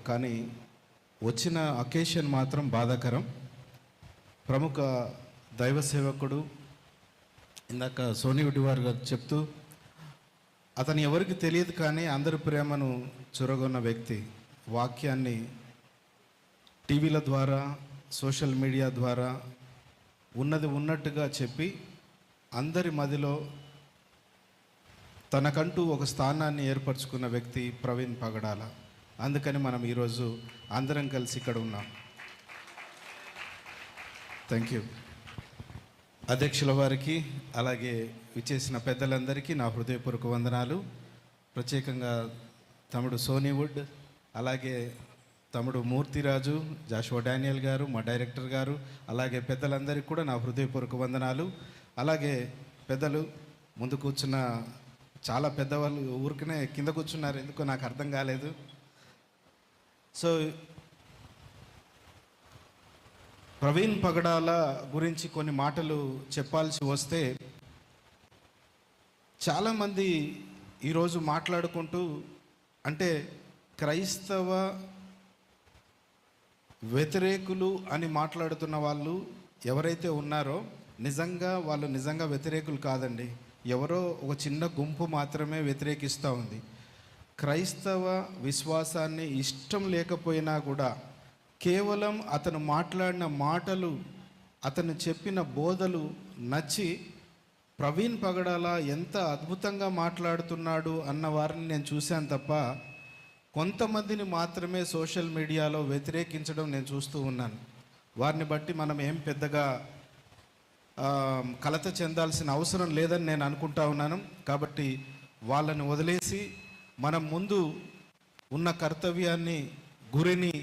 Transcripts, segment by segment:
కానీ వచ్చిన అకేషన్ మాత్రం బాధాకరం. ప్రముఖ దైవ సేవకుడు ఇందాక సోనివుడి వారు చెప్తూ అతను ఎవరికి తెలియదు కానీ అందరి ప్రేమను చురగొన్న వ్యక్తి వాక్యాన్ని టీవీల ద్వారా సోషల్ మీడియా ద్వారా ఉన్నది ఉన్నట్టుగా చెప్పి అందరి మదిలో తనకంటూ ఒక స్థానాన్ని ఏర్పరచుకున్న వ్యక్తి ప్రవీణ్ పగడాల. అందుకని మనం ఈరోజు అందరం కలిసి ఇక్కడ ఉన్నాం. థ్యాంక్ యూ అధ్యక్షుల వారికి, అలాగే విచ్చేసిన పెద్దలందరికీ నా హృదయపూర్వక వందనాలు. ప్రత్యేకంగా తమ్ముడు సోనీవుడ్, అలాగే తమ్ముడు మూర్తిరాజు, జాషువా డానియల్ గారు, మా డైరెక్టర్ గారు, అలాగే పెద్దలందరికీ కూడా నా హృదయపూర్వక వందనాలు. అలాగే పెద్దలు ముందు కూర్చున్న చాలా పెద్దవాళ్ళు ఊరికనే కింద కూర్చున్నారు, ఎందుకో నాకు అర్థం కాలేదు. సో ప్రవీణ్ పగడాల గురించి కొన్ని మాటలు చెప్పాల్సి వస్తే, చాలామంది ఈరోజు మాట్లాడుకుంటూ అంటే క్రైస్తవ వ్యతిరేకులు అని మాట్లాడుతున్న వాళ్ళు ఎవరైతే ఉన్నారో వాళ్ళు నిజంగా వ్యతిరేకులు కాదండి. ఎవరో ఒక చిన్న గుంపు మాత్రమే వ్యతిరేకిస్తూ ఉంది. క్రైస్తవ విశ్వాసాన్ని ఇష్టం లేకపోయినా కూడా కేవలం అతను మాట్లాడిన మాటలు, అతను చెప్పిన బోధలు నచ్చి ప్రవీణ్ పగడాల ఎంత అద్భుతంగా మాట్లాడుతున్నాడు అన్న వారిని నేను చూశాను తప్ప కొంతమందిని మాత్రమే సోషల్ మీడియాలో వ్యతిరేకించడం నేను చూస్తూ ఉన్నాను. వారిని బట్టి మనం ఏం పెద్దగా కలత చెందాల్సిన అవసరం లేదని నేను అనుకుంటా ఉన్నాను. కాబట్టి వాళ్ళని వదిలేసి మనం ముందు ఉన్న కర్తవ్యాన్ని, గురిని,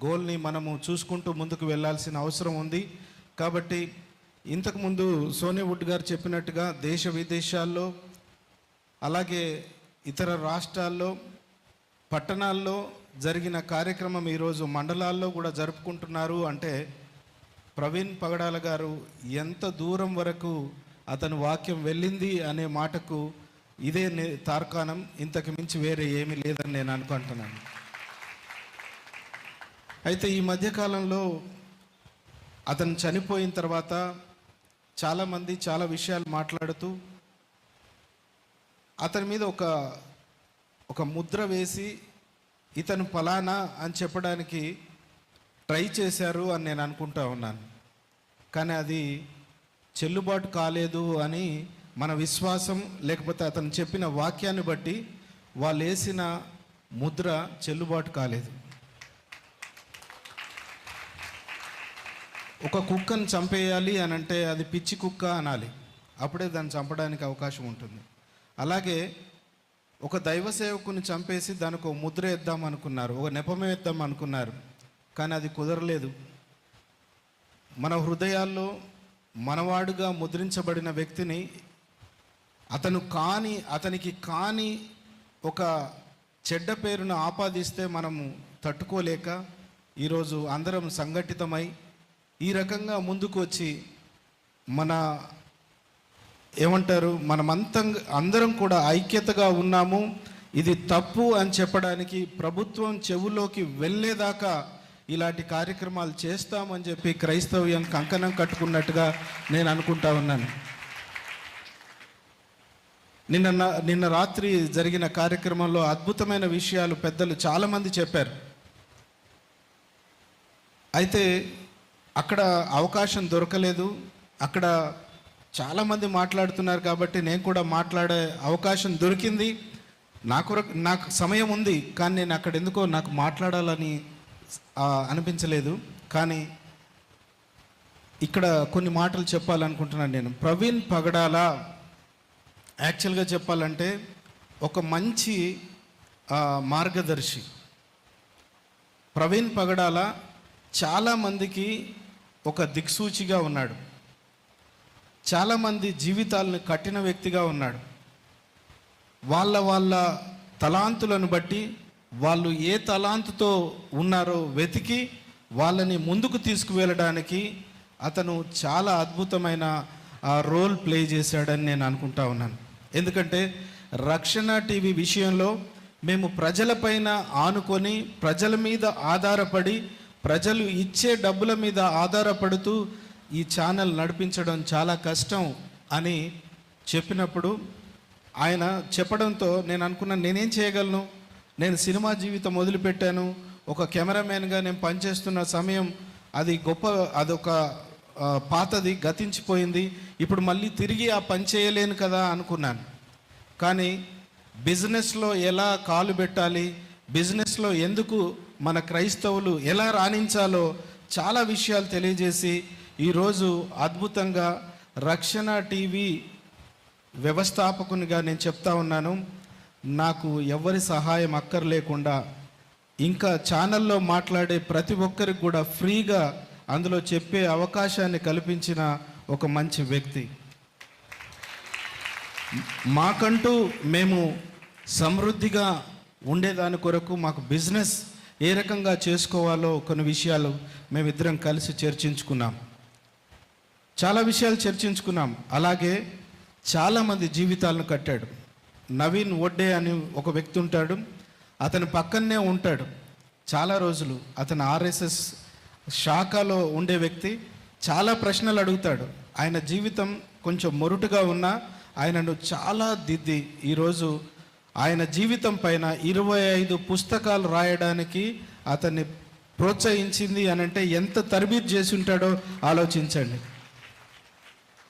గోల్ని మనము చూసుకుంటూ ముందుకు వెళ్ళాల్సిన అవసరం ఉంది. కాబట్టి ఇంతకుముందు సోనీవుడ్ గారు చెప్పినట్టుగా దేశ విదేశాల్లో, అలాగే ఇతర రాష్ట్రాల్లో, పట్టణాల్లో జరిగిన కార్యక్రమం ఈరోజు మండలాల్లో కూడా జరుపుకుంటున్నారు. అంటే ప్రవీణ్ పగడాల గారు ఎంత దూరం వరకు అతను వాక్యం వెళ్ళింది అనే మాటకు ఇదే తార్కాణం. ఇంతకు మించి వేరే ఏమీ లేదని నేను అనుకుంటున్నాను. అయితే ఈ మధ్యకాలంలో అతను చనిపోయిన తర్వాత చాలామంది చాలా విషయాలు మాట్లాడుతూ అతని మీద ఒక ముద్ర వేసి ఇతను ఫలానా అని చెప్పడానికి ట్రై చేశారు అని నేను అనుకుంటా ఉన్నాను. కానీ అది చెల్లుబాటు కాలేదు అని మన విశ్వాసం, లేకపోతే అతను చెప్పిన వాక్యాన్ని బట్టి వాళ్ళు వేసిన ముద్ర చెల్లుబాటు కాలేదు. ఒక కుక్కను చంపేయాలి అని అంటే అది పిచ్చి కుక్క అనాలి, అప్పుడే దాన్ని చంపడానికి అవకాశం ఉంటుంది. అలాగే ఒక దైవ సేవకుని చంపేసి దానికి ఒక ముద్ర వేద్దాం అనుకున్నారు, ఒక నెపమే వేద్దాం అనుకున్నారు, కానీ అది కుదరలేదు. మన హృదయాల్లో మనవాడుగా ముద్రించబడిన వ్యక్తిని అతనికి కాని ఒక చెడ్డ పేరును ఆపాదిస్తే మనము తట్టుకోలేక ఈరోజు అందరం సంఘటితమై ఈ రకంగా ముందుకు వచ్చి అందరం కూడా ఐక్యతగా ఉన్నాము. ఇది తప్పు అని చెప్పడానికి ప్రభుత్వం చెవులోకి వెళ్ళేదాకా ఇలాంటి కార్యక్రమాలు చేస్తామని చెప్పి క్రైస్తవ్యం కంకణం కట్టుకున్నట్టుగా నేను అనుకుంటా ఉన్నాను. నిన్న రాత్రి జరిగిన కార్యక్రమంలో అద్భుతమైన విషయాలు పెద్దలు చాలామంది చెప్పారు. అయితే అక్కడ అవకాశం దొరకలేదు. అక్కడ చాలామంది మాట్లాడుతున్నారు కాబట్టి నేను కూడా మాట్లాడే అవకాశం దొరికింది. నాకు సమయం ఉంది, కానీ నేను అక్కడ ఎందుకో నాకు మాట్లాడాలని అనిపించలేదు. కానీ ఇక్కడ కొన్ని మాటలు చెప్పాలనుకుంటున్నాను నేను. ప్రవీణ్ పగడాల యాక్చువల్గా చెప్పాలంటే ఒక మంచి మార్గదర్శి. ప్రవీణ్ పగడాల చాలామందికి ఒక దిక్సూచిగా ఉన్నాడు. చాలామంది జీవితాలను కట్టిన వ్యక్తిగా ఉన్నాడు. వాళ్ళ తలాంతులను బట్టి వాళ్ళు ఏ తలాంతుతో ఉన్నారో వెతికి వాళ్ళని ముందుకు తీసుకువెళ్ళడానికి అతను చాలా అద్భుతమైన రోల్ ప్లే చేశాడని నేను అనుకుంటా ఉన్నాను. ఎందుకంటే రక్షణ టీవీ విషయంలో మేము ప్రజలపైన ఆనుకొని ప్రజల మీద ఆధారపడి ప్రజలు ఇచ్చే డబ్బుల మీద ఆధారపడుతూ ఈ ఛానల్ నడిపించడం చాలా కష్టం అని చెప్పినప్పుడు ఆయన చెప్పడంతో నేను అనుకున్నాను, నేనేం చేయగలను? నేను సినిమా జీవితం మొదలుపెట్టాను, ఒక కెమెరామెన్గా నేను పనిచేస్తున్న సమయం అదొక పాతది, గతించిపోయింది. ఇప్పుడు మళ్ళీ తిరిగి ఆ పని చేయలేను కదా అనుకున్నాను. కానీ బిజినెస్లో ఎలా కాలు పెట్టాలి, బిజినెస్లో ఎందుకు మన క్రైస్తవులు ఎలా రాణించాలో చాలా విషయాలు తెలియజేసి ఈరోజు అద్భుతంగా రక్షణ టీవీ వ్యవస్థాపకునిగా నేను చెప్తా ఉన్నాను, నాకు ఎవరి సహాయం అక్కర్లేకుండా ఇంకా ఛానల్లో మాట్లాడే ప్రతి ఒక్కరికి కూడా ఫ్రీగా అందులో చెప్పే అవకాశాన్ని కల్పించిన ఒక మంచి వ్యక్తి. మాకంటూ మేము సమృద్ధిగా ఉండేదాని కొరకు మాకు బిజినెస్ ఏ రకంగా చేసుకోవాలో కొన్ని విషయాలు మేమిద్దరం కలిసి చర్చించుకున్నాం. చాలా విషయాలు చర్చించుకున్నాం. అలాగే చాలామంది జీవితాలను కట్టాడు. నవీన్ వడ్డే అని ఒక వ్యక్తి ఉంటాడు, అతని పక్కనే ఉంటాడు చాలా రోజులు. అతను ఆర్ఎస్ఎస్ శాఖలో ఉండే వ్యక్తి. చాలా ప్రశ్నలు అడుగుతాడు. ఆయన జీవితం కొంచెం మొరుటుగా ఉన్నా ఆయనను చాలా దిద్ది ఈరోజు ఆయన జీవితం పైన 25 పుస్తకాలు రాయడానికి అతన్ని ప్రోత్సహించింది అని అంటే ఎంత తరబీదు చేసి ఉంటాడో ఆలోచించండి.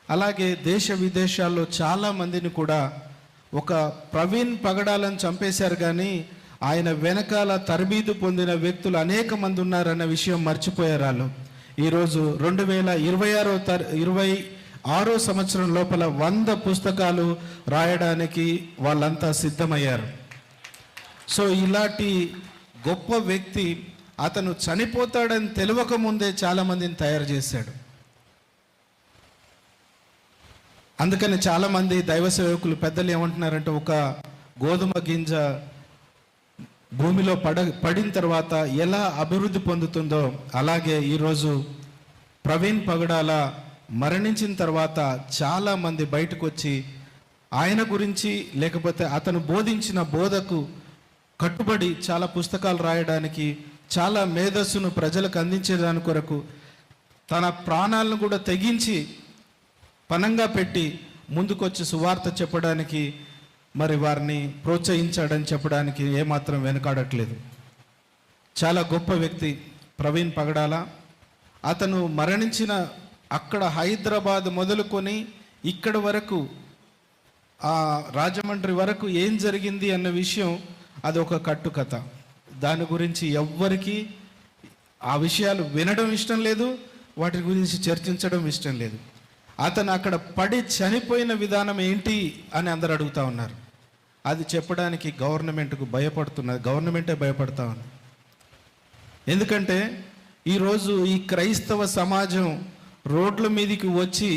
అలాగే దేశ విదేశాల్లో చాలామందిని కూడా ఒక ప్రవీణ్ పగడాలను చంపేశారు, కానీ ఆయన వెనకాల తరబీదు పొందిన వ్యక్తులు అనేక మంది ఉన్నారన్న విషయం మర్చిపోయారు వాళ్ళు. ఈరోజు 2026 సంవత్సరం లోపల 100 పుస్తకాలు రాయడానికి వాళ్ళంతా సిద్ధమయ్యారు. సో ఇలాంటి గొప్ప వ్యక్తి అతను చనిపోతాడని తెలియక ముందే చాలామందిని తయారు చేశాడు. అందుకని చాలామంది దైవ సేవకులు పెద్దలు ఏమంటున్నారంటే, ఒక గోధుమ గింజ భూమిలో పడిన తర్వాత ఎలా అభివృద్ధి పొందుతుందో అలాగే ఈరోజు ప్రవీణ్ పగడాల మరణించిన తర్వాత చాలామంది బయటకు వచ్చి ఆయన గురించి లేకపోతే అతను బోధించిన బోధకు కట్టుబడి చాలా పుస్తకాలు రాయడానికి, చాలా మేధస్సును ప్రజలకు అందించేదాని కొరకు తన ప్రాణాలను కూడా తెగించి పనంగా పెట్టి ముందుకొచ్చి సువార్త చెప్పడానికి మరి వారిని ప్రోత్సహించాడని చెప్పడానికి ఏమాత్రం వెనకాడట్లేదు. చాలా గొప్ప వ్యక్తి ప్రవీణ్ పగడాల. అతను మరణించిన అక్కడ హైదరాబాద్ మొదలుకొని ఇక్కడి వరకు రాజమండ్రి వరకు ఏం జరిగింది అన్న విషయం అది ఒక కట్టుకథ. దాని గురించి ఎవ్వరికి ఆ విషయాలు వినడం ఇష్టం లేదు, వాటి గురించి చర్చించడం ఇష్టం లేదు. అతను అక్కడ పడి చనిపోయిన విధానం ఏంటి అని అందరు అడుగుతూ ఉన్నారు. అది చెప్పడానికి గవర్నమెంటే భయపడతా ఉంది. ఎందుకంటే ఈరోజు ఈ క్రైస్తవ సమాజం రోడ్ల మీదకి వచ్చి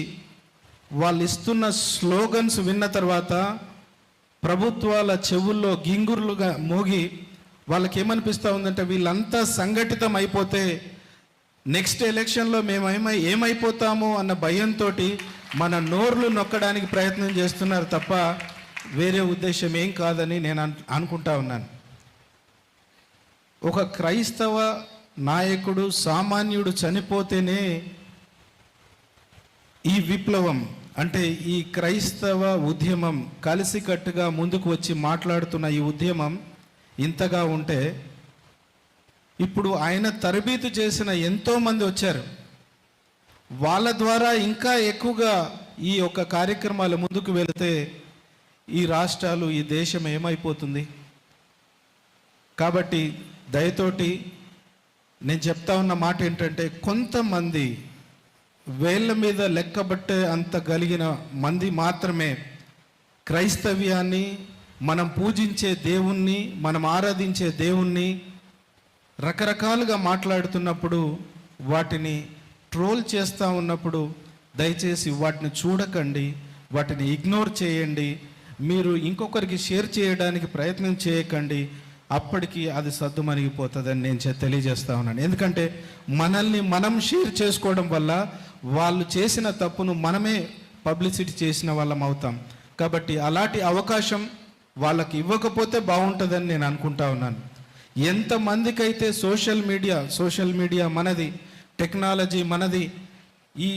వాళ్ళు ఇస్తున్న స్లోగన్స్ విన్న తర్వాత ప్రభుత్వాల చెవుల్లో గింగుర్లుగా మోగి వాళ్ళకి ఏమనిపిస్తూ ఉందంటే, వీళ్ళంతా సంఘటితం అయిపోతే నెక్స్ట్ ఎలక్షన్లో మేము ఏమైపోతామో అన్న భయంతో మన నోర్లు నొక్కడానికి ప్రయత్నం చేస్తున్నారు తప్ప వేరే ఉద్దేశం ఏం కాదని నేను అనుకుంటా ఉన్నాను. ఒక క్రైస్తవ నాయకుడు సామాన్యుడు చనిపోతేనే ఈ విప్లవం అంటే ఈ క్రైస్తవ ఉద్యమం కలిసికట్టుగా ముందుకు వచ్చి మాట్లాడుతున్న ఈ ఉద్యమం ఇంతగా ఉంటే, ఇప్పుడు ఆయన తరబీదు చేసిన ఎంతోమంది వచ్చారు. వాళ్ళ ద్వారా ఇంకా ఎక్కువగా ఈ యొక్క కార్యక్రమాలు ముందుకు వెళితే ఈ రాష్ట్రాలు, ఈ దేశం ఏమైపోతుంది? కాబట్టి దయతోటి నేను చెప్తా ఉన్న మాట ఏంటంటే, కొంతమంది వేళ్ళ మీద లెక్కబట్టే అంత కలిగిన మంది మాత్రమే క్రైస్తవ్యాన్ని, మనం పూజించే దేవుణ్ణి, మనం ఆరాధించే దేవుణ్ణి రకరకాలుగా మాట్లాడుతున్నప్పుడు, వాటిని ట్రోల్ చేస్తూ ఉన్నప్పుడు దయచేసి వాటిని చూడకండి, వాటిని ఇగ్నోర్ చేయండి. మీరు ఇంకొకరికి షేర్ చేయడానికి ప్రయత్నం చేయకండి. అప్పటికి అది సద్దుమణిగిపోతుందని నేను తెలియజేస్తా ఉన్నాను. ఎందుకంటే మనల్ని మనం షేర్ చేసుకోవడం వల్ల వాళ్ళు చేసిన తప్పును మనమే పబ్లిసిటీ చేసిన వాళ్ళం అవుతాం. కాబట్టి అలాంటి అవకాశం వాళ్ళకి ఇవ్వకపోతే బాగుంటుందని నేను అనుకుంటా ఉన్నాను. ఎంతమందికైతే సోషల్ మీడియా మనది, టెక్నాలజీ మనది, ఈ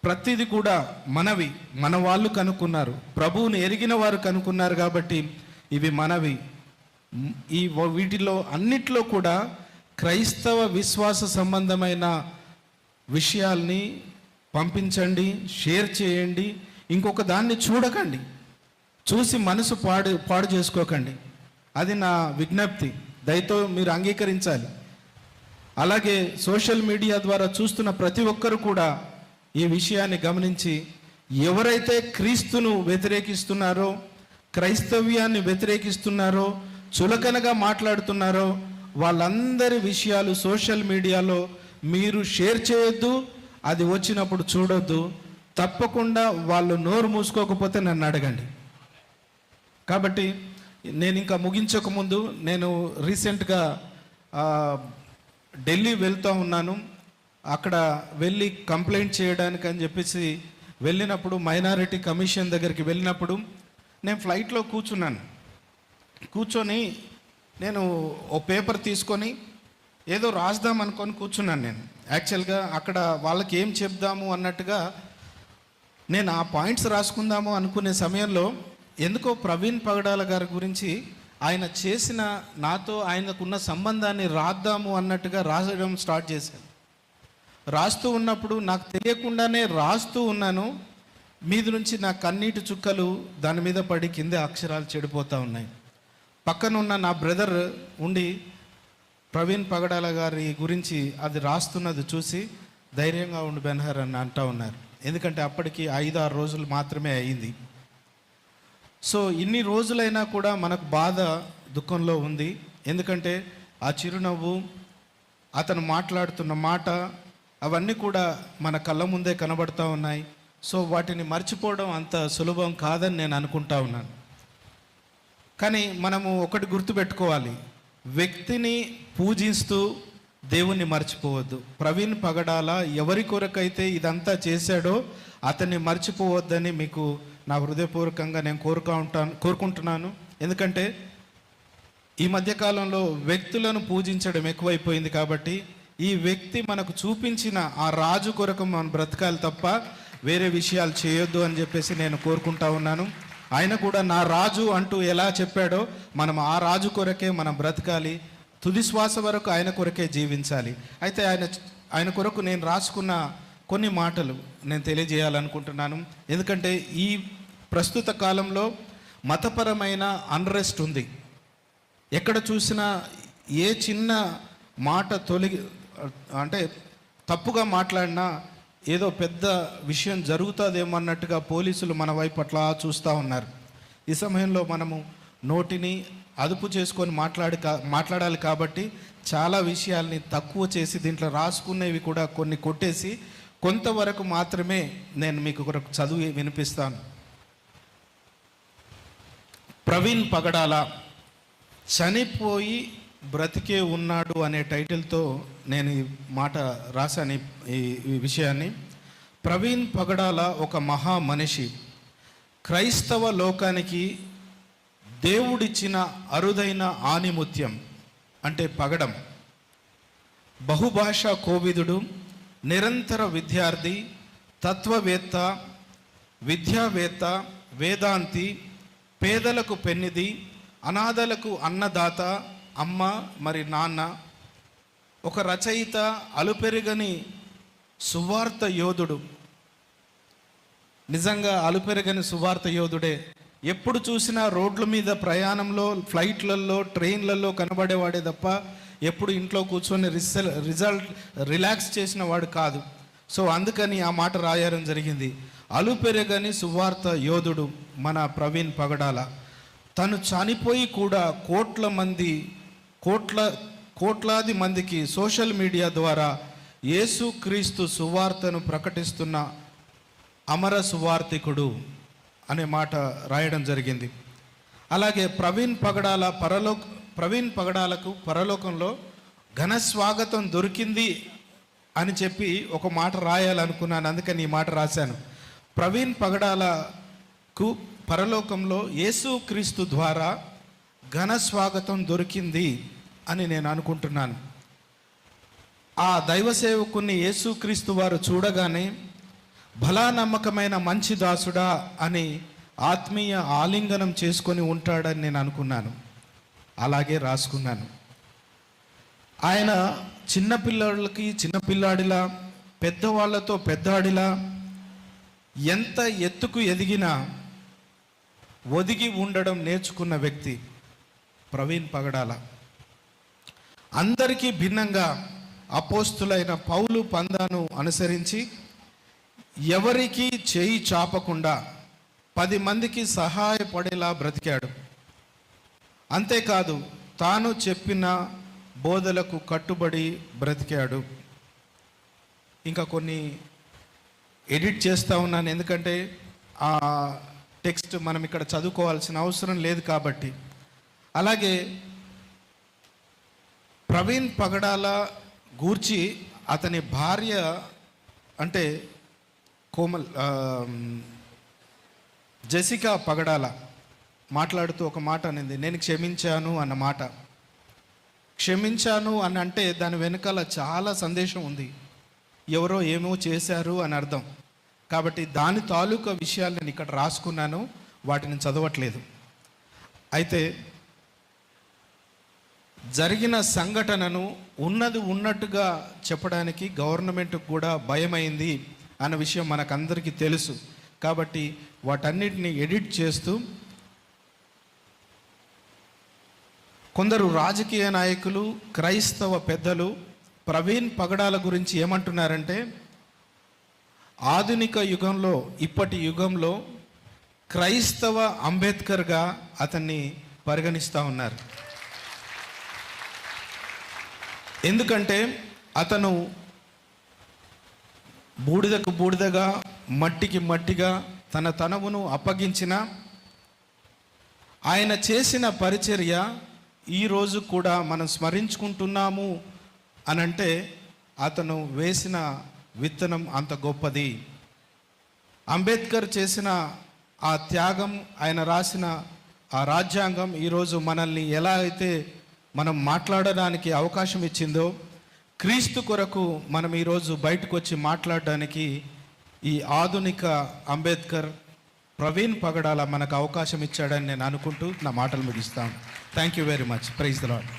ప్రతిది కూడా మనవి, మన వాళ్ళు కనుక్కున్నారు, ప్రభువుని ఎరిగిన వారు కనుక్కున్నారు కాబట్టి ఇవి మనవి. వీటిలో అన్నిట్లో కూడా క్రైస్తవ విశ్వాస సంబంధమైన విషయాల్ని పంపించండి, షేర్ చేయండి. ఇంకొక దాన్ని చూడకండి, చూసి మనసు పాడు చేసుకోకండి. అది నా విజ్ఞప్తి, దయతో మీరు అంగీకరించాలి. అలాగే సోషల్ మీడియా ద్వారా చూస్తున్న ప్రతి ఒక్కరు కూడా ఈ విషయాన్ని గమనించి, ఎవరైతే క్రీస్తును వ్యతిరేకిస్తున్నారో, క్రైస్తవ్యాన్ని వ్యతిరేకిస్తున్నారో, చులకనగా మాట్లాడుతున్నారో వాళ్ళందరి విషయాలు సోషల్ మీడియాలో మీరు షేర్ చేయొద్దు, అది వచ్చినప్పుడు చూడొద్దు. తప్పకుండా వాళ్ళు నోరు మూసుకోకపోతే నన్ను అడగండి. కాబట్టి నేను ఇంకా ముగించక ముందు, నేను రీసెంట్గా ఢిల్లీ వెళ్తూ ఉన్నాను. అక్కడ వెళ్ళి కంప్లైంట్ చేయడానికి అని చెప్పేసి వెళ్ళినప్పుడు, మైనారిటీ కమిషన్ దగ్గరికి వెళ్ళినప్పుడు నేను ఫ్లైట్లో కూర్చొని నేను ఓ పేపర్ తీసుకొని ఏదో రాద్దాం అనుకొని కూర్చున్నాను. నేను యాక్చువల్గా అక్కడ వాళ్ళకి ఏం చెప్దాము అన్నట్టుగా నేను ఆ పాయింట్స్ రాసుకుందాము అనుకునే సమయంలో ఎందుకో ప్రవీణ్ పగడాల గారి గురించి, ఆయన చేసిన, నాతో ఆయనకున్న సంబంధాన్ని రాద్దాము అన్నట్టుగా రాసడం స్టార్ట్ చేశాను. రాస్తూ ఉన్నప్పుడు నాకు తెలియకుండానే రాస్తూ ఉన్నాను, మీద నుంచి నా కన్నీటి చుక్కలు దాని మీద పడి కింద అక్షరాలు చెడిపోతూ ఉన్నాయి. పక్కనున్న నా బ్రదర్ ఉండి ప్రవీణ్ పగడాల గారి గురించి అది రాస్తున్నది చూసి ధైర్యంగా ఉండి బెన్హర్ అని అంటూ ఉన్నారు. ఎందుకంటే అప్పటికి 5-6 రోజులు మాత్రమే అయింది. సో ఇన్ని రోజులైనా కూడా మనకు బాధ, దుఃఖంలో ఉంది. ఎందుకంటే ఆ చిరునవ్వు, అతను మాట్లాడుతున్న మాట, అవన్నీ కూడా మన కళ్ళ ముందే కనబడుతూ ఉన్నాయి. సో వాటిని మర్చిపోవడం అంత సులభం కాదని నేను అనుకుంటా ఉన్నాను. కానీ మనము ఒకటి గుర్తుపెట్టుకోవాలి, వ్యక్తిని పూజిస్తూ దేవుణ్ణి మర్చిపోవద్దు. ప్రవీణ్ పగడాల ఎవరి కొరకైతే ఇదంతా చేశాడో అతన్ని మర్చిపోవద్దని మీకు నా హృదయపూర్వకంగా నేను కోరుకుంటున్నాను. ఎందుకంటే ఈ మధ్యకాలంలో వ్యక్తులను పూజించడం ఎక్కువైపోయింది. కాబట్టి ఈ వ్యక్తి మనకు చూపించిన ఆ రాజు కొరకు మనం బ్రతకాలి తప్ప వేరే విషయాలు చేయొద్దు అని చెప్పేసి నేను కోరుకుంటా ఉన్నాను. ఆయన కూడా నా రాజు అంటూ ఎలా చెప్పాడో మనం ఆ రాజు కొరకే మనం బ్రతకాలి, తుది శ్వాస వరకు ఆయన కొరకే జీవించాలి. అయితే ఆయన కొరకు నేను రాసుకున్న కొన్ని మాటలు నేను తెలియజేయాలనుకుంటున్నాను. ఎందుకంటే ఈ ప్రస్తుత కాలంలో మతపరమైన అన్రెస్ట్ ఉంది. ఎక్కడ చూసినా ఏ చిన్న మాట అంటే తప్పుగా మాట్లాడినా ఏదో పెద్ద విషయం జరుగుతుందేమో అన్నట్టుగా పోలీసులు మన వైపు అట్లా చూస్తూ ఉన్నారు. ఈ సమయంలో మనము నోటిని అదుపు చేసుకొని మాట్లాడాలి. కాబట్టి చాలా విషయాల్ని తక్కువ చేసి దీంట్లో రాసుకునేవి కూడా కొన్ని కొట్టేసి కొంతవరకు మాత్రమే నేను మీకు చదివి వినిపిస్తాను. ప్రవీణ్ పగడాల చనిపోయి బ్రతికే ఉన్నాడు అనే టైటిల్తో నేను ఈ మాట రాశాను. ఈ విషయాన్ని, ప్రవీణ్ పగడాల ఒక మహా మనిషి, క్రైస్తవ లోకానికి దేవుడిచ్చిన అరుదైన ఆణిముత్యం అంటే పగడం, బహుభాషా కోవిదుడు, నిరంతర విద్యార్థి, తత్వవేత్త, విద్యావేత్త, వేదాంతి, పేదలకు పెన్నిది, అనాథలకు అన్నదాత, అమ్మ మరి నాన్న, ఒక రచయిత, అలుపెరగని సువార్త యోధుడు. నిజంగా అలుపెరగని సువార్త యోధుడే. ఎప్పుడు చూసినా రోడ్ల మీద ప్రయాణంలో, ఫ్లైట్లలో, ట్రైన్లలో కనబడేవాడే తప్ప ఎప్పుడు ఇంట్లో కూర్చొని రిలాక్స్ చేసిన వాడు కాదు. సో అందుకని ఆ మాట రాయడం జరిగింది. అలుపెరగని సువార్త యోధుడు మన ప్రవీణ్ పగడాల. తను చనిపోయి కూడా కోట్లాది మందికి సోషల్ మీడియా ద్వారా యేసుక్రీస్తు సువార్తను ప్రకటిస్తున్న అమర సువార్తికుడు అనే మాట రాయడం జరిగింది. అలాగే ప్రవీణ్ పగడాలకు పరలోకంలో ఘన స్వాగతం దొరికింది అని చెప్పి ఒక మాట రాయాలనుకున్నాను. అందుకని ఈ మాట రాశాను. ప్రవీణ్ పగడాలకు పరలోకంలో యేసుక్రీస్తు ద్వారా ఘన స్వాగతం దొరికింది అని నేను అనుకుంటున్నాను. ఆ దైవ సేవకుని యేసుక్రీస్తు వారు చూడగానే భలా నమ్మకమైన మంచి దాసుడా అని ఆత్మీయ ఆలింగనం చేసుకొని ఉంటాడని నేను అనుకున్నాను. అలాగే రాసుకున్నాను. ఆయన చిన్నపిల్లలకి చిన్నపిల్లాడిలా, పెద్దవాళ్లతో పెద్దాడిలా, ఎంత ఎత్తుకు ఎదిగినా ఒదిగి ఉండడం నేర్చుకున్న వ్యక్తి ప్రవీణ్ పగడాల. అందరికీ భిన్నంగా అపోస్తులైన పౌలు పందాను అనుసరించి ఎవరికి చేయి చాపకుండా 10 మందికి సహాయపడేలా బ్రతికాడు. అంతేకాదు, తాను చెప్పిన బోధలకు కట్టుబడి బ్రతికాడు. ఇంకా కొన్ని ఎడిట్ చేస్తూ ఉన్నాను, ఎందుకంటే ఆ టెక్స్ట్ మనం ఇక్కడ చదువుకోవాల్సిన అవసరం లేదు కాబట్టి. అలాగే ప్రవీణ్ పగడాల గూర్చి అతని భార్య అంటే జెసికా పగడాల మాట్లాడుతూ ఒక మాట అనింది, నేను క్షమించాను అన్న మాట. క్షమించాను అని అంటే దాని వెనకాల చాలా సందేశం ఉంది. ఎవరో ఏమో చేశారు అని అర్థం. కాబట్టి దాని తాలూకా విషయాలు నేను ఇక్కడ రాసుకున్నాను, వాటిని చదవట్లేదు. అయితే జరిగిన సంఘటనను ఉన్నది ఉన్నట్టుగా చెప్పడానికి గవర్నమెంట్కి కూడా భయమైంది అన్న విషయం మనకందరికీ తెలుసు. కాబట్టి వాటన్నిటిని ఎడిట్ చేస్తూ కొందరు రాజకీయ నాయకులు, క్రైస్తవ పెద్దలు ప్రవీణ్ పగడాల గురించి ఏమంటున్నారంటే, ఆధునిక యుగంలో, ఇప్పటి యుగంలో క్రైస్తవ అంబేద్కర్గా అతన్ని పరిగణిస్తూ ఉన్నారు. ఎందుకంటే అతను బూడిదకు బూడిదగా, మట్టికి మట్టిగా తన తనవును అప్పగించిన ఆయన చేసిన పరిచర్య ఈరోజు కూడా మనం స్మరించుకుంటున్నాము అనంటే అతను వేసిన విత్తనం అంత గొప్పది. అంబేద్కర్ చేసిన ఆ త్యాగం, ఆయన రాసిన ఆ రాజ్యాంగం ఈరోజు మనల్ని ఎలా అయితే మనం మాట్లాడడానికి అవకాశం ఇచ్చిందో, క్రీస్తు కొరకు మనం ఈరోజు బయటకు వచ్చి మాట్లాడడానికి ఈ ఆధునిక అంబేద్కర్ ప్రవీణ్ పగడాల మనకు అవకాశం ఇచ్చాడని నేను అనుకుంటూ నా మాటలు ముగిస్తాను. Thank you very much. Praise the lord.